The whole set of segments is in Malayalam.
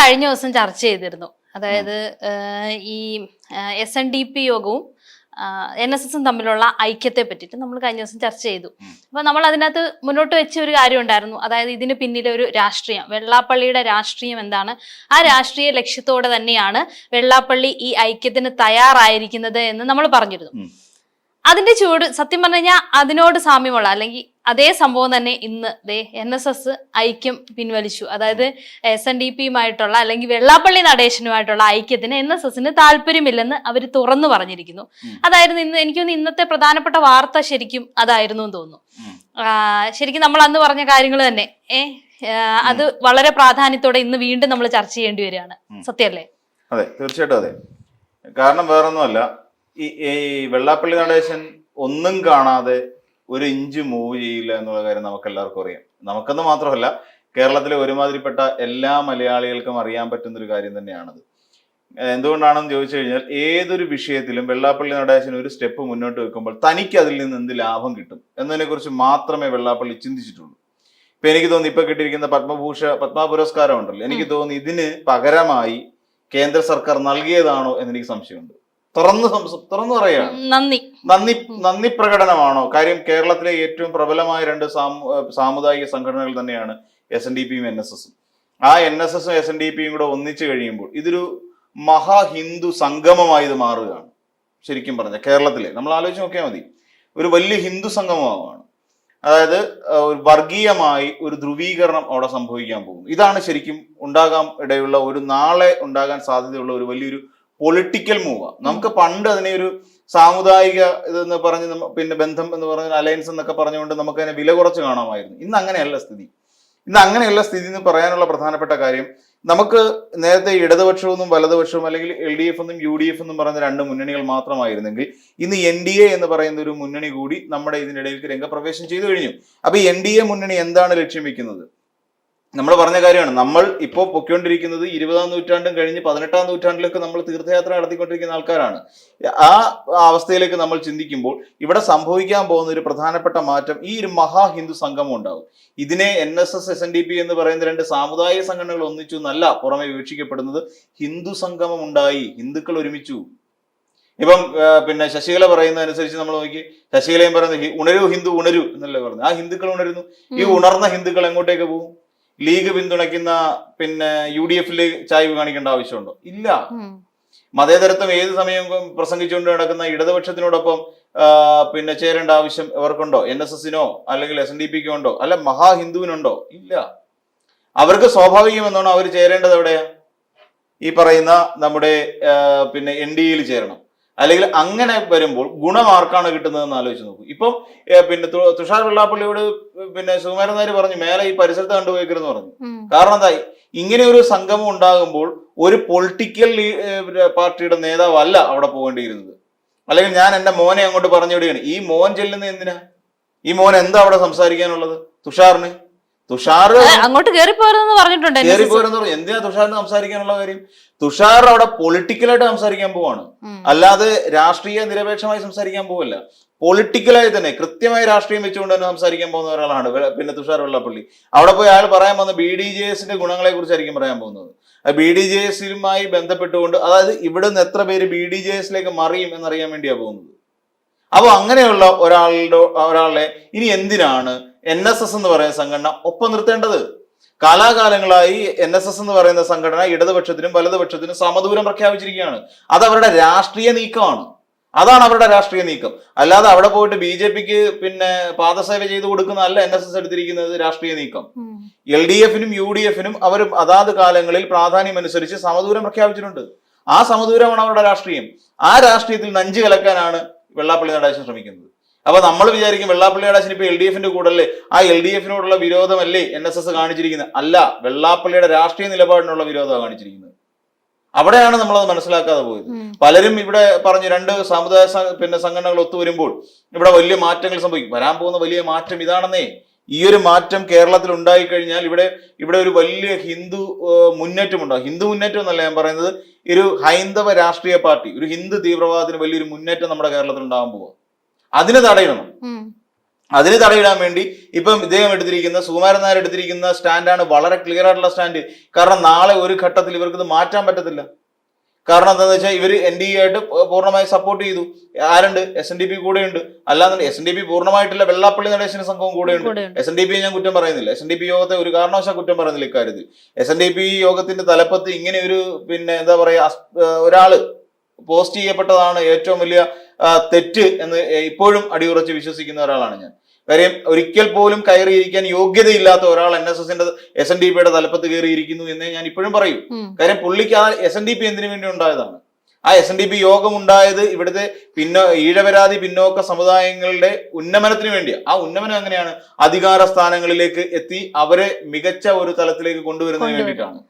കഴിഞ്ഞ ദിവസം ചർച്ച ചെയ്തിരുന്നു. അതായത് ഈ SNDP യോഗവും NSS തമ്മിലുള്ള ഐക്യത്തെ പറ്റിയിട്ട് നമ്മൾ കഴിഞ്ഞ ദിവസം ചർച്ച ചെയ്തു. അപ്പൊ നമ്മൾ അതിനകത്ത് മുന്നോട്ട് വെച്ച ഒരു കാര്യം ഉണ്ടായിരുന്നു. അതായത് ഇതിന് പിന്നിലെ ഒരു രാഷ്ട്രീയം, വെള്ളാപ്പള്ളിയുടെ രാഷ്ട്രീയം എന്താണ്, ആ രാഷ്ട്രീയ ലക്ഷ്യത്തോടെ തന്നെയാണ് വെള്ളാപ്പള്ളി ഈ ഐക്യത്തിന് തയ്യാറായിരിക്കുന്നത് എന്ന് നമ്മൾ പറഞ്ഞിരുന്നു. അതിന്റെ ചൂട് സത്യം പറഞ്ഞു കഴിഞ്ഞാൽ അതിനോട് സാമ്യമുള്ള അല്ലെങ്കിൽ അതേ സംഭവം തന്നെ ഇന്ന് NSS ഐക്യം പിൻവലിച്ചു. അതായത് SNDPയുമായിട്ടുള്ള അല്ലെങ്കിൽ വെള്ളാപ്പള്ളി നടേശനുമായിട്ടുള്ള ഐക്യത്തിന് NSSന് താല്പര്യമില്ലെന്ന് അവർ തുറന്നു പറഞ്ഞിരിക്കുന്നു. അതായിരുന്നു എനിക്കൊന്ന് ഇന്നത്തെ പ്രധാനപ്പെട്ട വാർത്ത ശരിക്കും അതായിരുന്നു എന്ന് തോന്നുന്നു. ശരിക്കും നമ്മൾ അന്ന് പറഞ്ഞ കാര്യങ്ങൾ തന്നെ അത് വളരെ പ്രാധാന്യത്തോടെ ഇന്ന് വീണ്ടും നമ്മൾ ചർച്ച ചെയ്യേണ്ടി വരികയാണ്. സത്യമല്ലേ? അതെ, തീർച്ചയായിട്ടും അതെ. കാരണം വേറൊന്നുമല്ല, ഈ വെള്ളാപ്പള്ളി നടേശൻ ഒന്നും കാണാതെ ഒരു ഇഞ്ച് മൂവ് ചെയ്യില്ല എന്നുള്ള കാര്യം നമുക്ക് എല്ലാവർക്കും അറിയാം. നമുക്കെന്ന് മാത്രമല്ല, കേരളത്തിലെ ഒരുമാതിരിപ്പെട്ട എല്ലാ മലയാളികൾക്കും അറിയാൻ പറ്റുന്ന ഒരു കാര്യം തന്നെയാണത്. എന്തുകൊണ്ടാണെന്ന് ചോദിച്ചു കഴിഞ്ഞാൽ, ഏതൊരു വിഷയത്തിലും വെള്ളാപ്പള്ളി നടേശൻ ഒരു സ്റ്റെപ്പ് മുന്നോട്ട് വെക്കുമ്പോൾ തനിക്ക് അതിൽ നിന്ന് എന്ത് ലാഭം കിട്ടും എന്നതിനെ കുറിച്ച് മാത്രമേ വെള്ളാപ്പള്ളി ചിന്തിച്ചിട്ടുള്ളൂ. ഇപ്പൊ എനിക്ക് തോന്നുന്നു ഇപ്പൊ കിട്ടിയിരിക്കുന്ന പത്മ പുരസ്കാരം ഉണ്ടല്ലോ, എനിക്ക് തോന്നുന്നു ഇതിന് പകരമായി കേന്ദ്ര സർക്കാർ നൽകിയതാണോ എന്നെനിക്ക് സംശയമുണ്ട്. തുറന്നു പറയുകയാണ്, നന്ദി പ്രകടനമാണോ? കാര്യം കേരളത്തിലെ ഏറ്റവും പ്രബലമായ രണ്ട് സാമുദായിക സംഘടനകൾ തന്നെയാണ് SNDPയും NSSും. ആ NSSും SNDPയും കൂടെ ഒന്നിച്ചു കഴിയുമ്പോൾ ഇതൊരു മഹാഹിന്ദു സംഗമമായി ഇത് മാറുകയാണ്. ശരിക്കും പറഞ്ഞ കേരളത്തിലെ നമ്മൾ ആലോചിച്ച് നോക്കിയാൽ മതി, ഒരു വലിയ ഹിന്ദു സംഗമമാണ്. അതായത് വർഗീയമായി ഒരു ധ്രുവീകരണം അവിടെ സംഭവിക്കാൻ പോകും. ഇതാണ് ശരിക്കും ഉണ്ടാകാൻ ഇടയുള്ള ഒരു നാളെ ഉണ്ടാകാൻ സാധ്യതയുള്ള ഒരു വലിയൊരു പൊളിറ്റിക്കൽ മൂവ്. നമുക്ക് പണ്ട് അതിനെ ഒരു സാമുദായിക ഇതെന്ന് പറഞ്ഞ് പിന്നെ ബന്ധം എന്ന് പറഞ്ഞ അലയൻസ് എന്നൊക്കെ പറഞ്ഞുകൊണ്ട് നമുക്ക് അതിനെ വില കുറച്ച് കാണാമായിരുന്നു. ഇന്ന് അങ്ങനെയല്ല സ്ഥിതി. എന്ന് പറയാനുള്ള പ്രധാനപ്പെട്ട കാര്യം, നമുക്ക് നേരത്തെ ഇടതുപക്ഷവും വലതുപക്ഷവും അല്ലെങ്കിൽ LDF എന്നും UDF എന്നും പറഞ്ഞ രണ്ട് മുന്നണികൾ മാത്രമായിരുന്നെങ്കിൽ ഇന്ന് NDA എന്ന് പറയുന്ന ഒരു മുന്നണി കൂടി നമ്മുടെ ഇതിനിടയിലേക്ക് രംഗപ്രവേശം ചെയ്തു കഴിഞ്ഞു. അപ്പൊ ഈ NDA മുന്നണി എന്താണ് ലക്ഷ്യം വെക്കുന്നത്? നമ്മൾ പറഞ്ഞ കാര്യമാണ്, നമ്മൾ ഇപ്പോൾ പൊയ്ക്കൊണ്ടിരിക്കുന്നത് 20-ാം നൂറ്റാണ്ടും കഴിഞ്ഞ് 18-ാം നൂറ്റാണ്ടിലേക്ക് നമ്മൾ തീർത്ഥയാത്ര നടത്തിക്കൊണ്ടിരിക്കുന്ന ആൾക്കാരാണ്. ആ അവസ്ഥയിലേക്ക് നമ്മൾ ചിന്തിക്കുമ്പോൾ ഇവിടെ സംഭവിക്കാൻ പോകുന്ന ഒരു പ്രധാനപ്പെട്ട മാറ്റം ഈ ഒരു മഹാഹിന്ദു സംഗമം ഉണ്ടാകും. ഇതിനെ NSS SNDP എന്ന് പറയുന്ന രണ്ട് സാമുദായിക സംഘടനകൾ ഒന്നിച്ചു എന്നല്ല പുറമെ വീക്ഷിക്കപ്പെടുന്നത്. ഹിന്ദു സംഗമം ഉണ്ടായി, ഹിന്ദുക്കൾ ഒരുമിച്ചു. ഇപ്പം പിന്നെ ശശികല പറയുന്ന അനുസരിച്ച് നമ്മൾ നോക്കി, ശശികലയും പറയുന്നത് ഉണരൂ ഹിന്ദു ഉണരൂ എന്നല്ലേ പറഞ്ഞു. ആ ഹിന്ദുക്കൾ ഉണരുന്നു. ഈ ഉണർന്ന ഹിന്ദുക്കൾ എങ്ങോട്ടേക്ക് പോകും? ലീഗ് പിന്തുണയ്ക്കുന്ന പിന്നെ UDFില് ചായ്വ് കാണിക്കേണ്ട ആവശ്യമുണ്ടോ? ഇല്ല. മതേതരത്വം ഏത് സമയവും പ്രസംഗിച്ചുകൊണ്ട് നടക്കുന്ന ഇടതുപക്ഷത്തിനോടൊപ്പം പിന്നെ ചേരേണ്ട ആവശ്യം എവർക്കുണ്ടോ? NSSനോ അല്ലെങ്കിൽ SNDPക്കോ ഉണ്ടോ? അല്ല മഹാഹിന്ദുവിനുണ്ടോ? ഇല്ല. അവർക്ക് സ്വാഭാവികം എന്നാണോ അവർ ചേരേണ്ടത് എവിടെയാ? ഈ പറയുന്ന നമ്മുടെ പിന്നെ NDAയിൽ ചേരണം. അല്ലെങ്കിൽ അങ്ങനെ വരുമ്പോൾ ഗുണം ആർക്കാണ് കിട്ടുന്നതെന്ന് ആലോചിച്ച് നോക്കൂ. ഇപ്പം പിന്നെ തുഷാർ വെള്ളാപ്പള്ളിയോട് പിന്നെ സുകുമാരൻ നായർ പറഞ്ഞു മേലെ ഈ പരിസരത്ത് കണ്ടുപോയിക്കരുന്ന് പറഞ്ഞു. കാരണം എന്താ, ഇങ്ങനെ ഒരു സംഗമം ഉണ്ടാകുമ്പോൾ ഒരു പൊളിറ്റിക്കൽ പാർട്ടിയുടെ നേതാവ് അല്ല അവിടെ പോകേണ്ടിയിരുന്നത്. അല്ലെങ്കിൽ ഞാൻ എന്റെ മോനെ അങ്ങോട്ട് പറഞ്ഞു വിടുകയാണ്. ഈ മോൻ ചെല്ലുന്നത് എന്തിനാ? ഈ മോൻ എന്താ അവിടെ സംസാരിക്കാനുള്ളത്? തുഷാർ അങ്ങോട്ട് കയറിപ്പോരെന്ന് പറഞ്ഞിട്ടുണ്ട്. എന്തിനാ തുഷാറിന് സംസാരിക്കാനുള്ള കാര്യം? തുഷാർ അവിടെ പൊളിറ്റിക്കലായിട്ട് സംസാരിക്കാൻ പോവാണ്, അല്ലാതെ രാഷ്ട്രീയ നിരപേക്ഷമായി സംസാരിക്കാൻ പോവല്ല. പൊളിറ്റിക്കലായി തന്നെ കൃത്യമായ രാഷ്ട്രീയം വെച്ചുകൊണ്ട് തന്നെ സംസാരിക്കാൻ പോകുന്ന ഒരാളാണ് പിന്നെ തുഷാർ വെള്ളാപ്പള്ളി. അവിടെ പോയി അയാൾ പറയാൻ പോകുന്ന BDJSന്റെ ഗുണങ്ങളെ കുറിച്ചായിരിക്കും പറയാൻ പോകുന്നത്. BDJSയുമായി ബന്ധപ്പെട്ടുകൊണ്ട്, അതായത് ഇവിടുന്ന് എത്ര പേര് BDJSലേക്ക് മറിയും എന്നറിയാൻ വേണ്ടിയാണ് പോകുന്നത്. അപ്പോൾ അങ്ങനെയുള്ള ഒരാളെ ഇനി എന്തിനാണ് NSS എന്ന് പറയുന്ന സംഘടന ഒപ്പം നിർത്തേണ്ടത്? കാലാകാലങ്ങളായി NSS എന്ന് പറയുന്ന സംഘടന ഇടതുപക്ഷത്തിനും വലതുപക്ഷത്തിനും സമദൂരം പ്രഖ്യാപിച്ചിരിക്കുകയാണ്. അത് അവരുടെ രാഷ്ട്രീയ നീക്കമാണ്. അതാണ് അവരുടെ രാഷ്ട്രീയ നീക്കം. അല്ലാതെ അവിടെ പോയിട്ട് BJPക്ക് പിന്നെ പാദസേവ ചെയ്തു കൊടുക്കുന്നതല്ല NSS എടുത്തിരിക്കുന്നത് രാഷ്ട്രീയ നീക്കം. LDFനും UDFനും അവർ അതാത് കാലങ്ങളിൽ പ്രാധാന്യം അനുസരിച്ച് സമദൂരം പ്രഖ്യാപിച്ചിട്ടുണ്ട്. ആ സമദൂരമാണ് അവരുടെ രാഷ്ട്രീയം. ആ രാഷ്ട്രീയത്തിൽ നഞ്ചു കലക്കാനാണ് വെള്ളാപ്പള്ളി നടേശൻ ശ്രമിക്കുന്നത്. അപ്പൊ നമ്മൾ വിചാരിക്കും വെള്ളാപ്പള്ളി നടേശൻ ഇപ്പൊ LDFന്റെ കൂടെ അല്ലേ, ആ LDFനോടുള്ള വിരോധമല്ലേ NSS കാണിച്ചിരിക്കുന്നത്? അല്ല, വെള്ളാപ്പള്ളിയുടെ രാഷ്ട്രീയ നിലപാടിനുള്ള വിരോധമാണ് കാണിച്ചിരിക്കുന്നത്. അവിടെയാണ് നമ്മളത് മനസ്സിലാക്കാതെ പോയത്. പലരും ഇവിടെ പറഞ്ഞു രണ്ട് സാമുദായിക പിന്നെ സംഘടനകൾ ഒത്തുവരുമ്പോൾ ഇവിടെ വലിയ മാറ്റങ്ങൾ സംഭവിക്കും. വരാൻ പോകുന്ന വലിയ മാറ്റം ഇതാണെന്നേ. ഈ ഒരു മാറ്റം കേരളത്തിൽ ഉണ്ടായിക്കഴിഞ്ഞാൽ ഇവിടെ ഒരു വലിയ ഹിന്ദു മുന്നേറ്റം ഉണ്ടാകും. ഹിന്ദു മുന്നേറ്റം എന്നല്ല ഞാൻ പറയുന്നത്, ഒരു ഹൈന്ദവ രാഷ്ട്രീയ പാർട്ടി, ഒരു ഹിന്ദു തീവ്രവാദത്തിന് വലിയൊരു മുന്നേറ്റം നമ്മുടെ കേരളത്തിൽ ഉണ്ടാകാൻ പോവുക. അതിനെ തടയണം. അതിന് തടയിടാൻ വേണ്ടി ഇപ്പം ഇദ്ദേഹം എടുത്തിരിക്കുന്ന സുകുമാരൻ നായർ എടുത്തിരിക്കുന്ന സ്റ്റാൻഡാണ് വളരെ ക്ലിയർ ആയിട്ടുള്ള സ്റ്റാൻഡ്. കാരണം നാളെ ഒരു ഘട്ടത്തിൽ ഇവർക്ക് ഇത് മാറ്റാൻ പറ്റത്തില്ല. കാരണം എന്താണെന്ന് വെച്ചാൽ ഇവർ NDA ആയിട്ട് പൂർണ്ണമായി സപ്പോർട്ട് ചെയ്തു. ആരുണ്ട്? SNDP കൂടെയുണ്ട്. അല്ലാന്നുണ്ടെങ്കിൽ SNDP പൂർണ്ണമായിട്ടില്ല, വെള്ളാപ്പള്ളി നടേശന സംഘവും കൂടെയുണ്ട്. SNDP ഞാൻ കുറ്റം പറയുന്നില്ല, SNDP യോഗത്തെ ഒരു കാരണവശാൽ കുറ്റം പറയുന്നില്ല ഇക്കാര്യത്തിൽ. SNDP യോഗത്തിന്റെ തലപ്പത്ത് ഇങ്ങനെ ഒരു എന്താ പറയാ ഒരാള് പോസ്റ്റ് ചെയ്യപ്പെട്ടതാണ് ഏറ്റവും വലിയ തെറ്റ് എന്ന് ഇപ്പോഴും അടിയുറച്ച് വിശ്വസിക്കുന്ന ഒരാളാണ് ഞാൻ. കാര്യം ഒരിക്കൽ പോലും കയറിയിരിക്കാൻ യോഗ്യതയില്ലാത്ത ഒരാൾ SNDPയുടെ തലപ്പത്ത് കയറിയിരിക്കുന്നു എന്നേ ഞാൻ ഇപ്പോഴും പറയൂ. കാര്യം പുള്ളിക്ക് ആ SNDP എന്തിനു വേണ്ടി ഉണ്ടായതാണ്? ആ SNDP യോഗം ഉണ്ടായത് ഇവിടുത്തെ ഈഴവരാതി പിന്നോക്ക സമുദായങ്ങളുടെ ഉന്നമനത്തിന് വേണ്ടിയാണ്. ആ ഉന്നമനം എങ്ങനെയാണ്? അധികാര സ്ഥാനങ്ങളിലേക്ക് എത്തി അവരെ മികച്ച ഒരു തലത്തിലേക്ക് കൊണ്ടുവരുന്നതിന് വേണ്ടിയിട്ടാണ്.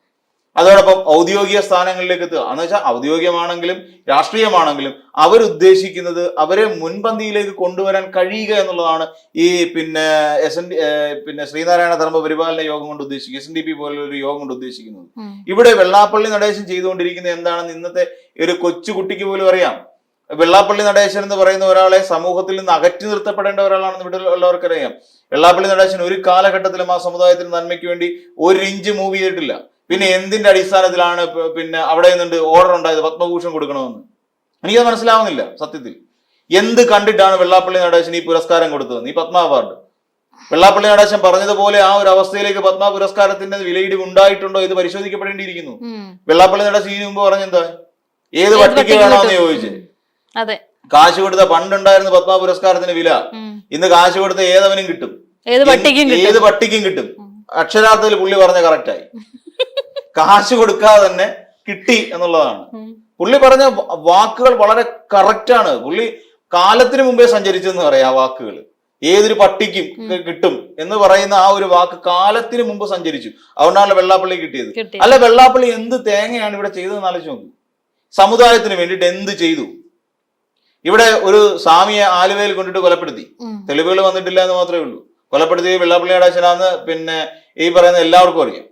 അതോടൊപ്പം ഔദ്യോഗിക സ്ഥാനങ്ങളിലേക്ക് എത്തുക എന്ന് വെച്ചാൽ ഔദ്യോഗികമാണെങ്കിലും രാഷ്ട്രീയമാണെങ്കിലും അവരുദ്ദേശിക്കുന്നത് അവരെ മുൻപന്തിയിലേക്ക് കൊണ്ടുവരാൻ കഴിയുക എന്നുള്ളതാണ് ഈ ശ്രീനാരായണ ധർമ്മ പരിപാലന യോഗം കൊണ്ട് ഉദ്ദേശിക്കുക, SNDP പോലൊരു യോഗം കൊണ്ട് ഉദ്ദേശിക്കുന്നത്. ഇവിടെ വെള്ളാപ്പള്ളി നടേശൻ ചെയ്തുകൊണ്ടിരിക്കുന്നത് എന്താണെന്ന് ഇന്നത്തെ ഒരു കൊച്ചുകുട്ടിക്ക് പോലും അറിയാം. വെള്ളാപ്പള്ളി നടേശൻ എന്ന് പറയുന്ന ഒരാളെ സമൂഹത്തിൽ നിന്ന് അകറ്റി നിർത്തപ്പെടേണ്ട ഒരാളാണെന്ന് ഇവിടെ ഉള്ളവർക്കറിയാം. വെള്ളാപ്പള്ളി നടേശൻ ഒരു കാലഘട്ടത്തിലും ആ സമുദായത്തിന്റെ നന്മയ്ക്ക് വേണ്ടി ഒരു ഇഞ്ച് മൂവ് ചെയ്തിട്ടില്ല. പിന്നെ എന്തിന്റെ അടിസ്ഥാനത്തിലാണ് അവിടെ നിന്നുണ്ട് ഓർഡർ ഉണ്ടായത് പത്മഭൂഷൺ കൊടുക്കണമെന്ന്? എനിക്കത് മനസ്സിലാവുന്നില്ല സത്യത്തിൽ. എന്ത് കണ്ടിട്ടാണ് വെള്ളാപ്പള്ളി നടേശൻ ഈ പുരസ്കാരം കൊടുത്തത്? ഈ പത്മ അവാർഡ് വെള്ളാപ്പള്ളി നടേശൻ പറഞ്ഞതുപോലെ ആ ഒരു അവസ്ഥയിലേക്ക് പത്മ പുരസ്കാരത്തിന്റെ വിലയിടിവ് ഉണ്ടായിട്ടുണ്ടോ ഇത് പരിശോധിക്കപ്പെടേണ്ടിയിരിക്കുന്നു. വെള്ളാപ്പള്ളി നടേശൻ ഇതിനു മുമ്പ് പറഞ്ഞെന്താ? ഏത് പട്ടിക്ക് വേണമെന്ന് ചോദിച്ചേ. കാശ് കൊടുത്ത പണ്ടുണ്ടായിരുന്ന പത്മ പുരസ്കാരത്തിന് വില ഇന്ന് കാശ് കൊടുത്ത ഏതവനും കിട്ടും, ഏത് പട്ടിക്കും കിട്ടും. അക്ഷരാർത്ഥത്തിൽ പുള്ളി പറഞ്ഞ കറക്റ്റായി. കാശ് കൊടുക്കാതെ തന്നെ കിട്ടി എന്നുള്ളതാണ്. പുള്ളി പറഞ്ഞ വാക്കുകൾ വളരെ കറക്റ്റാണ്. പുള്ളി കാലത്തിന് മുമ്പേ സഞ്ചരിച്ചെന്ന് പറയാം. ആ വാക്കുകൾ ഏതൊരു പട്ടിക്കും കിട്ടും എന്ന് പറയുന്ന ആ ഒരു വാക്ക് കാലത്തിന് മുമ്പ് സഞ്ചരിച്ചു. അതുകൊണ്ടാണല്ലോ വെള്ളാപ്പള്ളി കിട്ടിയത്. അല്ല, വെള്ളാപ്പള്ളി എന്ത് തേങ്ങയാണ് ഇവിടെ ചെയ്തതെന്ന് ആലോചിച്ച് നോക്കൂ. സമുദായത്തിന് വേണ്ടിയിട്ട് എന്ത് ചെയ്തു? ഇവിടെ ഒരു സ്വാമിയെ ആലുവയിൽ കൊണ്ടിട്ട് കൊലപ്പെടുത്തി. തെളിവുകൾ വന്നിട്ടില്ല എന്ന് മാത്രമേ ഉള്ളൂ. കൊലപ്പെടുത്തി വെള്ളാപ്പള്ളി നടേശനാന്ന് ഈ പറയുന്ന എല്ലാവർക്കും അറിയാം.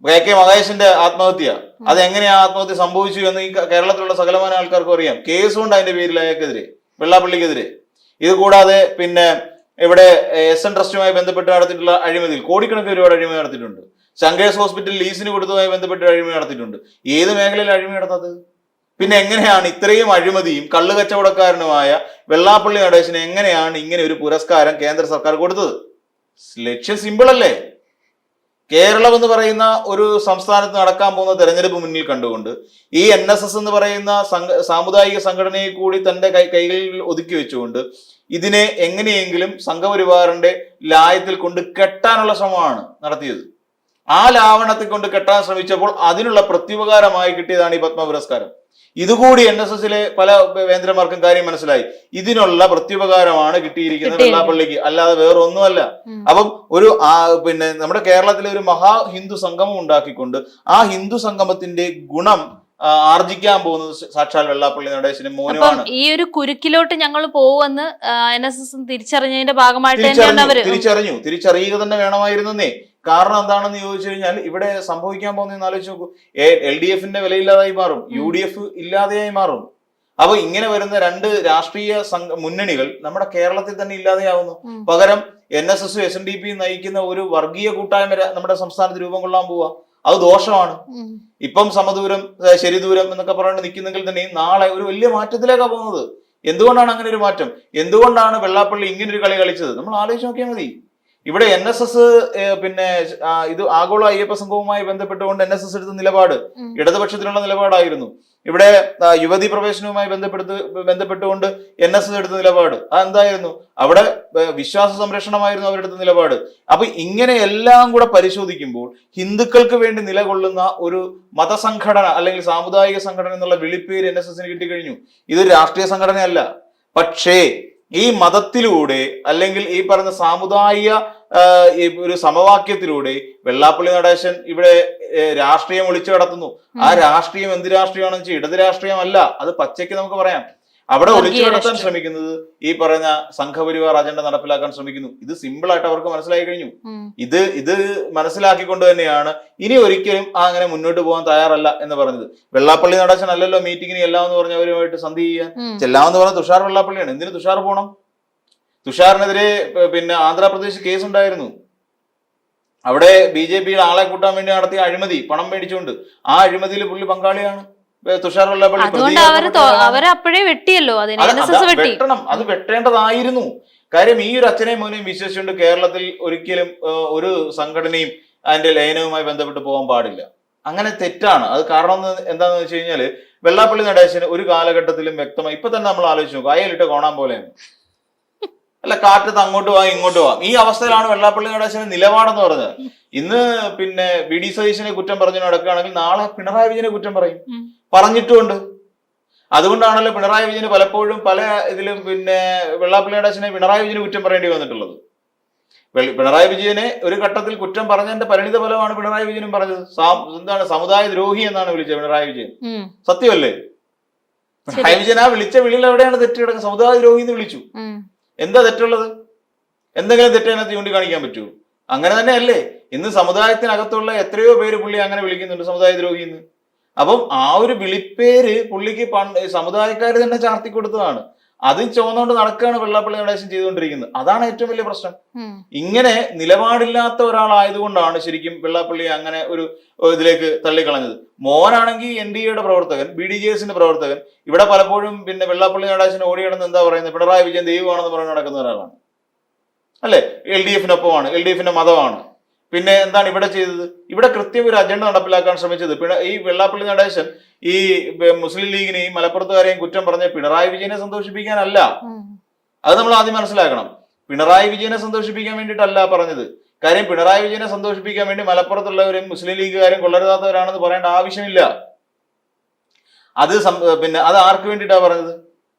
KK മഹേഷിന്റെ ആത്മഹത്യ, അതെങ്ങനെയാ ആത്മഹത്യ സംഭവിച്ചു എന്ന് ഈ കേരളത്തിലുള്ള സകലമാന ആൾക്കാർക്കും അറിയാം. കേസുകൊണ്ട് അതിന്റെ പേരിൽ അയാൾക്കെതിരെ, വെള്ളാപ്പള്ളിക്കെതിരെ. ഇത് കൂടാതെ ഇവിടെ SN ട്രസ്റ്റുമായി ബന്ധപ്പെട്ട് നടത്തിയിട്ടുള്ള അഴിമതിയിൽ കോടിക്കണക്കിന് ഒരുപാട് അഴിമതി നടത്തിയിട്ടുണ്ട്. ശങ്കേഴ്സ് ഹോസ്പിറ്റൽ ലീസിന് കൊടുത്തതുമായി ബന്ധപ്പെട്ട് അഴിമതി നടത്തിയിട്ടുണ്ട്. ഏത് മേഖലയിൽ അഴിമതി നടത്താത്തത്? പിന്നെ എങ്ങനെയാണ് ഇത്രയും അഴിമതിയും കള്ളു കച്ചവടക്കാരനുമായ വെള്ളാപ്പള്ളി നടേശന് എങ്ങനെയാണ് ഇങ്ങനെ ഒരു പുരസ്കാരം കേന്ദ്ര സർക്കാർ കൊടുത്തത്? ലക്ഷ്യം സിമ്പിൾ അല്ലേ? കേരളം എന്ന് പറയുന്ന ഒരു സംസ്ഥാനത്ത് നടക്കാൻ പോകുന്ന തെരഞ്ഞെടുപ്പ് മുന്നിൽ കണ്ടുകൊണ്ട് ഈ NSS എന്ന് പറയുന്ന സാമുദായിക സംഘടനയെ കൂടി തന്റെ കൈകളിൽ ഒതുക്കി വെച്ചുകൊണ്ട് ഇതിനെ എങ്ങനെയെങ്കിലും സംഘപരിവാറിന്റെ ലായത്തിൽ കൊണ്ട് കെട്ടാനുള്ള ശ്രമമാണ് നടത്തിയത്. ആ ലാവണത്തെ കൊണ്ട് കെട്ടാൻ ശ്രമിച്ചപ്പോൾ അതിനുള്ള പ്രത്യുപകാരമായി കിട്ടിയതാണ് ഈ പത്മ പുരസ്കാരം. ഇതുകൂടി NSSലെ പല വേന്ദ്രന്മാർക്കും കാര്യം മനസ്സിലായി. ഇതിനുള്ള പ്രത്യുപകാരമാണ് കിട്ടിയിരിക്കുന്നത് വെള്ളാപ്പള്ളിക്ക്, അല്ലാതെ വേറെ ഒന്നുമല്ല. അപ്പം നമ്മുടെ കേരളത്തിലെ ഒരു മഹാ ഹിന്ദു സംഗമം ഉണ്ടാക്കിക്കൊണ്ട് ആ ഹിന്ദു സംഗമത്തിന്റെ ഗുണം ആർജിക്കാൻ പോകുന്നത് സാക്ഷാൽ വെള്ളാപ്പള്ളി നടേശനും മോനുമാണ്. ഈ ഒരു കുരുക്കിലോട്ട് ഞങ്ങൾ പോകുമെന്ന് NSS തിരിച്ചറിഞ്ഞതിന്റെ ഭാഗമായിട്ട് തിരിച്ചറിയുക തന്നെ വേണമായിരുന്നേ. കാരണം എന്താണെന്ന് ചോദിച്ചു കഴിഞ്ഞാൽ ഇവിടെ സംഭവിക്കാൻ പോകുന്നതെന്ന് ആലോചിച്ച് നോക്കൂ. LDFന്റെ വിലയില്ലാതായി മാറും, UDF ഇല്ലാതെയായി മാറും. അപ്പൊ ഇങ്ങനെ വരുന്ന രണ്ട് രാഷ്ട്രീയ മുന്നണികൾ നമ്മുടെ കേരളത്തിൽ തന്നെ ഇല്ലാതെയാവുന്നു. പകരം NSS SNDP നയിക്കുന്ന ഒരു വർഗീയ കൂട്ടായ്മ നമ്മുടെ സംസ്ഥാനത്ത് രൂപം കൊള്ളാൻ പോവാ. അത് ദോഷമാണ്. ഇപ്പം സമദൂരം ശരിദൂരം എന്നൊക്കെ പറഞ്ഞിട്ട് നിൽക്കുന്നെങ്കിൽ തന്നെ നാളെ ഒരു വലിയ മാറ്റത്തിലേക്കാണ് പോകുന്നത്. എന്തുകൊണ്ടാണ് അങ്ങനെ ഒരു മാറ്റം? എന്തുകൊണ്ടാണ് വെള്ളാപ്പള്ളി ഇങ്ങനെ ഒരു കളി കളിച്ചത്? നമ്മൾ ആലോചിച്ച് നോക്കിയാൽ മതി. ഇവിടെ NSS ഇത് ആഗോള അയ്യപ്പ സംഘവുമായി ബന്ധപ്പെട്ടുകൊണ്ട് NSS എടുത്ത നിലപാട് ഇടതുപക്ഷത്തിനുള്ള നിലപാടായിരുന്നു. ഇവിടെ യുവതി പ്രവേശനവുമായി ബന്ധപ്പെട്ടുകൊണ്ട് NSS എടുത്ത നിലപാട് അതെന്തായിരുന്നു? അവിടെ വിശ്വാസ സംരക്ഷണമായിരുന്നു അവരെടുത്ത നിലപാട്. അപ്പൊ ഇങ്ങനെ എല്ലാം കൂടെ പരിശോധിക്കുമ്പോൾ ഹിന്ദുക്കൾക്ക് വേണ്ടി നിലകൊള്ളുന്ന ഒരു മതസംഘടന അല്ലെങ്കിൽ സാമുദായിക സംഘടന എന്നുള്ള വിളിപ്പേര് NSSന് കിട്ടിക്കഴിഞ്ഞു. ഇതൊരു രാഷ്ട്രീയ സംഘടനയല്ല. പക്ഷേ ഈ മതത്തിലൂടെ അല്ലെങ്കിൽ ഈ പറഞ്ഞ സാമുദായിക ഒരു സമവാക്യത്തിലൂടെ വെള്ളാപ്പള്ളി നടേശൻ ഇവിടെ രാഷ്ട്രീയം ഒളിച്ചു കടത്തുന്നു. ആ രാഷ്ട്രീയം എന്ത് രാഷ്ട്രീയമാണെന്ന് വെച്ചാൽ ഇടത് രാഷ്ട്രീയമല്ല, അത് പച്ചയ്ക്ക് നമുക്ക് പറയാം. അവിടെ ഒളിച്ചു കടത്താൻ ശ്രമിക്കുന്നത് ഈ പറഞ്ഞ സംഘപരിവാർ അജണ്ട നടപ്പിലാക്കാൻ ശ്രമിക്കുന്നു. ഇത് സിമ്പിൾ ആയിട്ട് അവർക്ക് മനസ്സിലായി കഴിഞ്ഞു. ഇത് മനസ്സിലാക്കിക്കൊണ്ട് തന്നെയാണ് ഇനി ഒരിക്കലും അങ്ങനെ മുന്നോട്ട് പോകാൻ തയ്യാറല്ല എന്ന് പറഞ്ഞത്. വെള്ളാപ്പള്ളി നടേശൻ അല്ലല്ലോ മീറ്റിങ്ങിന് എല്ലാം എന്ന് പറഞ്ഞവരുമായിട്ട് സന്ധി ചെയ്യാൻ ചെല്ലാമെന്ന് പറഞ്ഞ തുഷാർ വെള്ളാപ്പള്ളിയാണ്. എന്തിന് തുഷാർ പോകണം? തുഷാറിനെതിരെ പിന്നെ ആന്ധ്രാപ്രദേശ് കേസ് ഉണ്ടായിരുന്നു. അവിടെ BJP ആളെ കൂട്ടാൻ വേണ്ടി നടത്തിയ അഴിമതി, പണം മേടിച്ചുകൊണ്ട്, ആ അഴിമതിയിൽ പുള്ളി പങ്കാളിയാണ് തുഷാർ വെള്ളാപ്പള്ളി. അവരപ്പോഴേ വെട്ടിയല്ലോ, വെട്ടണം, അത് വെട്ടേണ്ടതായിരുന്നു. കാര്യം ഈ ഒരു അച്ഛനെയും മോനെയും വിശ്വസിച്ചുകൊണ്ട് കേരളത്തിൽ ഒരിക്കലും ഒരു സംഘടനയും അതിന്റെ ലയനവുമായി ബന്ധപ്പെട്ട് പോകാൻ പാടില്ല. അങ്ങനെ തെറ്റാണ് അത്. കാരണം എന്താണെന്ന് വെച്ച് കഴിഞ്ഞാല് വെള്ളാപ്പള്ളി നടേശന് ഒരു കാലഘട്ടത്തിലും വ്യക്തമായി, ഇപ്പൊ തന്നെ നമ്മൾ ആലോചിച്ച് നോക്കും, അയലിട്ട് കോണാൻ പോലെയാണ്. അല്ല, കാറ്റത്ത് അങ്ങോട്ട് പോവാം ഇങ്ങോട്ട് പോവാം. ഈ അവസ്ഥയിലാണ് വെള്ളാപ്പള്ളി നടേശന്റെ നിലപാടെന്ന് പറഞ്ഞത്. ഇന്ന് പിന്നെ VD സതീശനെ കുറ്റം പറഞ്ഞു നടക്കുകയാണെങ്കിൽ നാളെ പിണറായി വിജയനെ കുറ്റം പറയും, പറഞ്ഞിട്ടുമുണ്ട്. അതുകൊണ്ടാണല്ലോ പിണറായി വിജയന് പലപ്പോഴും പല ഇതിലും പിന്നെ വെള്ളാപ്പള്ളി നടേശനെ പിണറായി വിജയന് കുറ്റം പറയേണ്ടി വന്നിട്ടുള്ളത്. പിണറായി വിജയനെ ഒരു ഘട്ടത്തിൽ കുറ്റം പറഞ്ഞതിന്റെ പരിണിത ഫലമാണ് പിണറായി വിജയനും പറഞ്ഞത്. എന്താണ്, സമുദായ ദ്രോഹി എന്നാണ് വിളിച്ചത് പിണറായി വിജയൻ. സത്യമല്ലേ? പിണറായി വിജയൻ ആ വിളിച്ച വിളിയിൽ എവിടെയാണ് തെറ്റ് കിടക്കുന്നത്? സമുദായ ദ്രോഹി എന്ന് വിളിച്ചു. എന്താ തെറ്റുള്ളത്? എന്തെങ്കിലും തെറ്റതിനകത്ത് ചൂണ്ടിക്കാണിക്കാൻ പറ്റുമോ? അങ്ങനെ തന്നെയല്ലേ ഇന്ന് സമുദായത്തിനകത്തുള്ള എത്രയോ പേര് പുള്ളി അങ്ങനെ വിളിക്കുന്നുണ്ട്, സമുദായ ദ്രോഹി എന്ന്. അപ്പം ആ ഒരു വിളിപ്പേര് പുള്ളിക്ക് സമുദായക്കാർ തന്നെ ചാർത്തി കൊടുത്തതാണ്. അത് ചുവന്നുകൊണ്ട് നടക്കുകയാണ് വെള്ളാപ്പള്ളി നടേശൻ ചെയ്തുകൊണ്ടിരിക്കുന്നത്. അതാണ് ഏറ്റവും വലിയ പ്രശ്നം. ഇങ്ങനെ നിലപാടില്ലാത്ത ഒരാളായതുകൊണ്ടാണ് ശരിക്കും വെള്ളാപ്പള്ളി അങ്ങനെ ഒരു ഇതിലേക്ക് തള്ളിക്കളഞ്ഞത്. മോനാണെങ്കിൽ NDAയുടെ പ്രവർത്തകൻ, BDJSന്റെ പ്രവർത്തകൻ. ഇവിടെ പലപ്പോഴും പിന്നെ വെള്ളാപ്പള്ളി നടേശൻ ഓടിയിടന്ന് എന്താ പറയുന്നത്, പിണറായി വിജയൻ ദൈവമാണെന്ന് പറഞ്ഞ് നടക്കുന്ന ഒരാളാണ് അല്ലെ. LDFനൊപ്പമാണ്, LDFന്റെ മതമാണ്. പിന്നെ എന്താണ് ഇവിടെ ചെയ്തത്? ഇവിടെ കൃത്യം ഒരു അജണ്ട നടപ്പിലാക്കാൻ ശ്രമിച്ചത്. ഈ വെള്ളാപ്പള്ളി നടേശൻ ഈ മുസ്ലിം ലീഗിനെയും മലപ്പുറത്തുകാരെയും കുറ്റം പറഞ്ഞ പിണറായി വിജയനെ സന്തോഷിപ്പിക്കാനല്ല. അത് നമ്മൾ ആദ്യം മനസ്സിലാക്കണം. പിണറായി വിജയനെ സന്തോഷിപ്പിക്കാൻ വേണ്ടിയിട്ടല്ല പറഞ്ഞത്. കാര്യം പിണറായി വിജയനെ സന്തോഷിപ്പിക്കാൻ വേണ്ടി മലപ്പുറത്തുള്ളവരും മുസ്ലിം ലീഗുകാരും കൊള്ളരുതാത്തവരാണെന്ന് പറയേണ്ട ആവശ്യമില്ല. അത് പിന്നെ അത് ആർക്ക് വേണ്ടിയിട്ടാണ് പറഞ്ഞത്?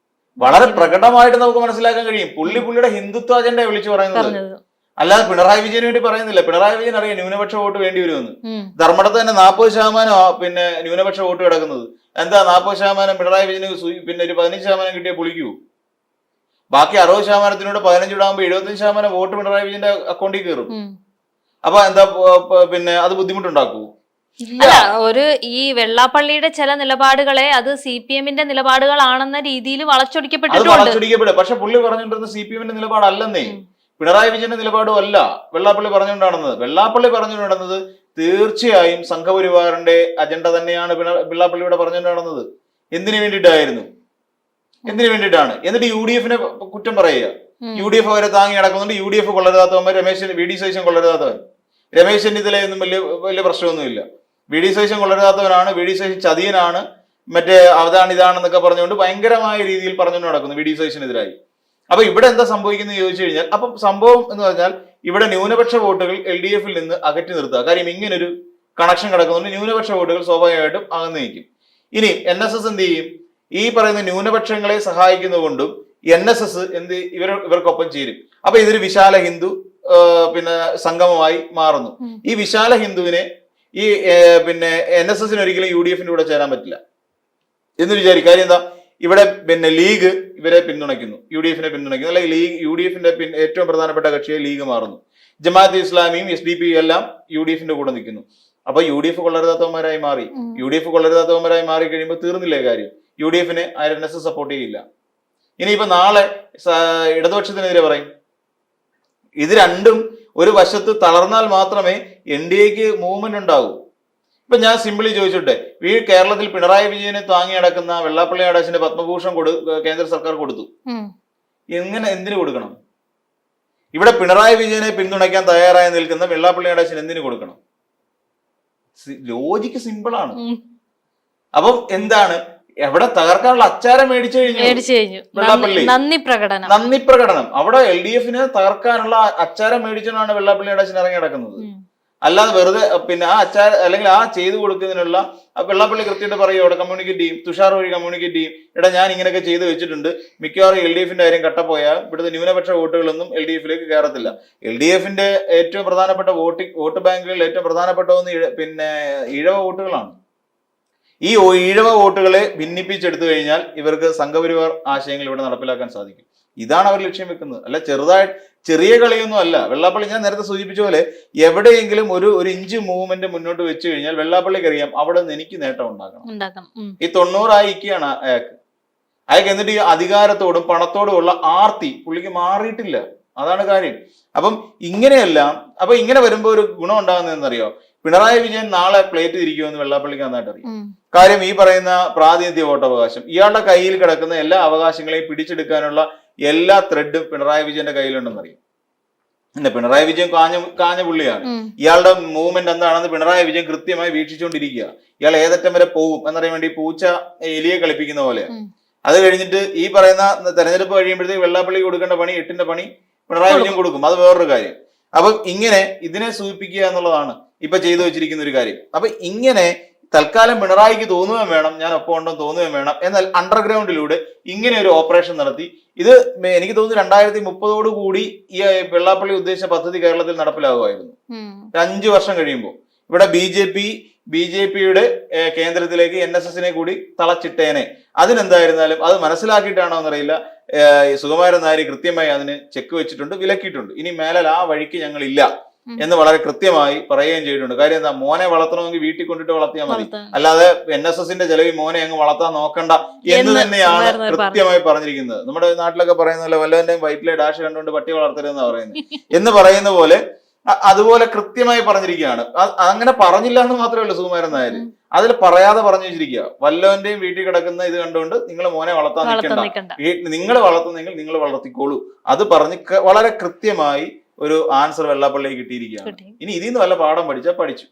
വളരെ പ്രകടമായിട്ട് നമുക്ക് മനസ്സിലാക്കാൻ കഴിയും. പുള്ളിയുടെ ഹിന്ദുത്വ അജണ്ട വിളിച്ചു പറയുന്നത്, അല്ലാതെ പിണറായി വിജയന് വേണ്ടി പറയുന്നില്ല. പിണറായി വിജയൻ അറിയാം ന്യൂനപക്ഷ വോട്ട് വേണ്ടി വരുമെന്ന്. ധർമ്മടത്ത് തന്നെ 40% പിന്നെ ന്യൂനപക്ഷ വോട്ട് കിടക്കുന്നത്. എന്താ 40% പിണറായി വിജയന് പിന്നെ ഒരു 15% കിട്ടിയ പുളിക്കൂ? ബാക്കി 60%-നോട് 15 ഇടാകുമ്പോൾ 75% വോട്ട് പിണറായി വിജയന്റെ അക്കൗണ്ടിൽ കയറും. അപ്പൊ എന്താ പിന്നെ അത് ബുദ്ധിമുട്ടുണ്ടാക്കൂ? ഈ വെള്ളാപ്പള്ളിയുടെ ചില നിലപാടുകളെ അത് CPM-ന്റെ നിലപാടുകളാണെന്ന രീതിയിൽ വളച്ചൊടിക്കപ്പെട്ടിട്ടുണ്ട്. പക്ഷെ പുള്ളി പറഞ്ഞുകൊണ്ടിരുന്ന CPM-ന്റെ നിലപാടല്ലെന്നേ, പിണറായി വിജയന്റെ നിലപാടും അല്ല വെള്ളാപ്പള്ളി പറഞ്ഞുകൊണ്ടാണെന്നത്. വെള്ളാപ്പള്ളി പറഞ്ഞുകൊണ്ടിരുന്നത് തീർച്ചയായും സംഘപരിവാറിന്റെ അജണ്ട തന്നെയാണ് വെള്ളാപ്പള്ളിയുടെ പറഞ്ഞുകൊണ്ടാണെന്നത്. എന്തിനു വേണ്ടിയിട്ടായിരുന്നു? എന്തിനു വേണ്ടിയിട്ടാണ്? എന്നിട്ട് UDFനെ കുറ്റം പറയുക. UDF അവരെ താങ്ങി നടക്കുന്നുണ്ട്. UDF കൊള്ളരുതാത്തവന്മാർ, VD Satheesan കൊള്ളരുതാത്തവൻ. രമേശ് ചെന്നിത്തലയൊന്നും വലിയ പ്രശ്നമൊന്നുമില്ല. VD സതീശൻ കൊള്ളരുതാത്തവനാണ്, VD സതീശൻ ചതിയനാണ്, മറ്റേ അതാണ് ഇതാണെന്നൊക്കെ പറഞ്ഞുകൊണ്ട് ഭയങ്കരമായ രീതിയിൽ പറഞ്ഞുകൊണ്ട് നടക്കുന്നു VD സതീശനെതിരായി. അപ്പൊ ഇവിടെ എന്താ സംഭവിക്കുന്നത് ചോദിച്ചു കഴിഞ്ഞാൽ, അപ്പം സംഭവം എന്ന് പറഞ്ഞാൽ ഇവിടെ ന്യൂനപക്ഷ വോട്ടുകൾ LDFൽ നിന്ന് അകറ്റി നിർത്തുക. കാര്യം ഇങ്ങനൊരു കണക്ഷൻ കിടക്കുന്നുണ്ട്. ന്യൂനപക്ഷ വോട്ടുകൾ സ്വാഭാവികമായിട്ടും അകന്നു നിൽക്കും. ഇനി NSS എന്ത് ചെയ്യും? ഈ പറയുന്ന ന്യൂനപക്ഷങ്ങളെ സഹായിക്കുന്നതുകൊണ്ടും NSS ഇവർക്കൊപ്പം ചേരും. അപ്പൊ ഇതൊരു വിശാല ഹിന്ദു പിന്നെ സംഗമമായി മാറുന്നു. ഈ വിശാല ഹിന്ദുവിനെ ഈ പിന്നെ NSSന് ഒരിക്കലും UDFന്റെ കൂടെ ചേരാൻ പറ്റില്ല എന്ന് വിചാരിക്കും. കാര്യം എന്താ? ഇവിടെ പിന്നെ ലീഗ് ഇവരെ പിന്തുണയ്ക്കുന്നു, UDFനെ പിന്തുണയ്ക്കുന്നു. അല്ലെങ്കിൽ UDFന്റെ ഏറ്റവും പ്രധാനപ്പെട്ട കക്ഷിയെ ലീഗ് മാറുന്നു. ജമാഅത്ത് ഇസ്ലാമിയും SDP എല്ലാം UDFന്റെ കൂടെ നിൽക്കുന്നു. അപ്പൊ UDF കൊള്ളരുതാത്തവന്മാരായി മാറി. UDF കൊള്ളരുതാത്തവന്മാരായി മാറി കഴിയുമ്പോൾ തീർന്നില്ലേ കാര്യം? UDFനെ NSS സപ്പോർട്ട് ചെയ്യില്ല. ഇനിയിപ്പോ നാളെ ഇടതുപക്ഷത്തിനെതിരെ പറയും. ഇത് രണ്ടും ഒരു വശത്ത് തളർന്നാൽ മാത്രമേ NDAക്ക് മൂവ്മെന്റ് ഉണ്ടാവൂ. ഇപ്പൊ ഞാൻ സിംപിളി ചോദിച്ചോട്ടെ, ഈ കേരളത്തിൽ പിണറായി വിജയനെ താങ്ങി നടക്കുന്ന വെള്ളാപ്പള്ളി നടേശന്റെ പത്മഭൂഷൺ കേന്ദ്ര സർക്കാർ കൊടുത്തു. എന്തിനു കൊടുക്കണം? ഇവിടെ പിണറായി വിജയനെ പിന്തുണയ്ക്കാൻ തയ്യാറായി നിൽക്കുന്ന വെള്ളാപ്പള്ളി നടേശൻ എന്തിനു കൊടുക്കണം? ലോജിക്ക് സിമ്പിളാണ്. അപ്പം എന്താണ്, എവിടെ തകർക്കാനുള്ള അച്ചാരം മേടിച്ചു കഴിഞ്ഞു വെള്ളാപ്പള്ളി. നന്ദി പ്രകടനം. അവിടെ LDFനെ തകർക്കാനുള്ള അച്ചാരം മേടിച്ചാണ് വെള്ളാപ്പള്ളി നടേശൻ ഇറങ്ങി നടക്കുന്നത്. അല്ലാതെ വെറുതെ പിന്നെ ആ അച്ചാരം അല്ലെങ്കിൽ ആ ചെയ്തു കൊടുക്കുന്നതിനുള്ള വെള്ളാപ്പള്ളി കൃത്യമായിട്ട് പറയും, അവിടെ കമ്മ്യൂണിക്കേറ്റ് ചെയ്യും, തുഷാർ വഴി കമ്മ്യൂണിക്കേറ്റ് ചെയ്യും. എടാ ഞാൻ ഇങ്ങനെയൊക്കെ ചെയ്ത് വെച്ചിട്ടുണ്ട്, മിക്കവാറും LDFന്റെ കാര്യം കട്ടപ്പോയാൽ ഇവിടുത്തെ ന്യൂനപക്ഷ വോട്ടുകളൊന്നും LDFലേക്ക് കയറത്തില്ല. LDFന്റെ ഏറ്റവും പ്രധാനപ്പെട്ട വോട്ട് ബാങ്കുകളിൽ ഏറ്റവും പ്രധാനപ്പെട്ട ഒന്ന് പിന്നെ ഈഴവ വോട്ടുകളാണ്. ഈ ഈഴവ വോട്ടുകളെ ഭിന്നിപ്പിച്ചെടുത്തു കഴിഞ്ഞാൽ ഇവർക്ക് സംഘപരിവാർ ആശയങ്ങൾ ഇവിടെ നടപ്പിലാക്കാൻ സാധിക്കും. ഇതാണ് അവർ ലക്ഷ്യം വെക്കുന്നത്. അല്ല ചെറിയ കളിയൊന്നും അല്ല. വെള്ളാപ്പള്ളി ഞാൻ നേരത്തെ സൂചിപ്പിച്ച പോലെ എവിടെയെങ്കിലും ഒരു ഇഞ്ച് മൂവ്മെന്റ് മുന്നോട്ട് വെച്ച് കഴിഞ്ഞാൽ വെള്ളാപ്പള്ളിക്ക് അറിയാം അവിടെ നിന്ന് എനിക്ക് നേട്ടം ഉണ്ടാക്കണം. ഈ 90 ആയിക്കാണ് അയാൾക്ക്. അയാൾക്ക് എന്നിട്ട് ഈ അധികാരത്തോടും പണത്തോടും ഉള്ള ആർത്തി പുള്ളിക്ക് മാറിയിട്ടില്ല. അതാണ് കാര്യം. അപ്പം ഇങ്ങനെയെല്ലാം അപ്പൊ ഇങ്ങനെ വരുമ്പോ ഒരു ഗുണം ഉണ്ടാകുന്നതെന്നറിയോ? പിണറായി വിജയൻ നാളെ പ്ലേറ്റ് തിരിക്കുമെന്ന് വെള്ളാപ്പള്ളിക്ക് നന്നായിട്ട് അറിയാം. കാര്യം ഈ പറയുന്ന പ്രാതിനിധ്യ വോട്ടവകാശം, ഇയാളുടെ കയ്യിൽ കിടക്കുന്ന എല്ലാ അവകാശങ്ങളെയും പിടിച്ചെടുക്കാനുള്ള എല്ലാ ത്രെഡും പിണറായി വിജയന്റെ കയ്യിലുണ്ടെന്നറിയാം. പിന്നെ പിണറായി വിജയൻ കാഞ്ഞ പുള്ളിയാണ്. ഇയാളുടെ മൂവ്മെന്റ് എന്താണെന്ന് പിണറായി വിജയൻ കൃത്യമായി വീക്ഷിച്ചുകൊണ്ടിരിക്കുക. ഇയാൾ ഏതറ്റം വരെ പോകും എന്നറിയാൻ വേണ്ടി പൂച്ച എലിയെ കളിപ്പിക്കുന്ന പോലെയാണ്. അത് കഴിഞ്ഞിട്ട് ഈ പറയുന്ന തെരഞ്ഞെടുപ്പ് കഴിയുമ്പോഴത്തേക്ക് വെള്ളാപ്പള്ളി കൊടുക്കേണ്ട പണി 8ന്റെ പണി പിണറായി വിജയൻ കൊടുക്കും. അത് വേറൊരു കാര്യം. അപ്പൊ ഇങ്ങനെ ഇതിനെ സൂചിപ്പിക്കുക എന്നുള്ളതാണ് ഇപ്പൊ ചെയ്തു വെച്ചിരിക്കുന്ന ഒരു കാര്യം. അപ്പൊ ഇങ്ങനെ തൽക്കാലം പിണറായിക്ക് തോന്നുകയും വേണം, ഞാൻ ഒപ്പം ഉണ്ടെന്ന് തോന്നുകയും വേണം. എന്നാൽ അണ്ടർഗ്രൗണ്ടിലൂടെ ഇങ്ങനെ ഒരു ഓപ്പറേഷൻ നടത്തി. ഇത് എനിക്ക് തോന്നുന്നു 2030 കൂടി ഈ വെള്ളാപ്പള്ളി ഉദ്ദേശിച്ച പദ്ധതി കേരളത്തിൽ നടപ്പിലാകുമായിരുന്നു. 5 വർഷം കഴിയുമ്പോൾ ഇവിടെ ബി ജെ പിയുടെ കേന്ദ്രത്തിലേക്ക് NSSനെ കൂടി തളച്ചിട്ടേനെ. അതിനെന്തായിരുന്നാലും അത് മനസ്സിലാക്കിയിട്ടാണോ എന്നറിയില്ല, സുകുമാരൻ നായർ കൃത്യമായി അതിന് ചെക്ക് വെച്ചിട്ടുണ്ട്, വിലക്കിയിട്ടുണ്ട്. ഇനി മേലാൽ ആ വഴിക്ക് ഞങ്ങളില്ല എന്ന് വളരെ കൃത്യമായി പറയുകയും ചെയ്തിട്ടുണ്ട്. കാര്യം എന്താ, മോനെ വളർത്തണമെങ്കിൽ വീട്ടിൽ കൊണ്ടിട്ട് വളർത്തിയാൽ മതി, അല്ലാതെ NSSന്റെ ചെലവിൽ മോനെ അങ്ങ് വളർത്താൻ നോക്കണ്ട എന്ന് തന്നെയാണ് കൃത്യമായി പറഞ്ഞിരിക്കുന്നത്. നമ്മുടെ നാട്ടിലൊക്കെ പറയുന്ന പോലെ വല്ലവന്റെയും വയറ്റിലെ ഡാഷ് കണ്ടുകൊണ്ട് പട്ടി വളർത്തരുതെന്നാണ് പറയുന്നത് എന്ന് പറയുന്ന പോലെ അതുപോലെ കൃത്യമായി പറഞ്ഞിരിക്കുകയാണ്. അങ്ങനെ പറഞ്ഞില്ല എന്ന് മാത്രമേ ഉള്ളൂ സുകുമാരൻ നായർ. അതിൽ പറയാതെ പറഞ്ഞു വെച്ചിരിക്കുക, വല്ലവന്റെയും വീട്ടിൽ കിടക്കുന്ന ഇത് കണ്ടുകൊണ്ട് നിങ്ങൾ മോനെ വളർത്താൻ നിൽക്കണ്ട, നിങ്ങൾ വളർത്തുന്നെങ്കിൽ നിങ്ങൾ വളർത്തിക്കോളൂ. അത് പറഞ്ഞ് വളരെ കൃത്യമായി ഒരു ആൻസർ വെള്ളാപ്പള്ളിക്ക് കിട്ടിയിരിക്കുകയാണ്. ഇനി ഇതിൽ നിന്ന് വല്ല പാഠം പഠിച്ചാൽ പഠിച്ചു.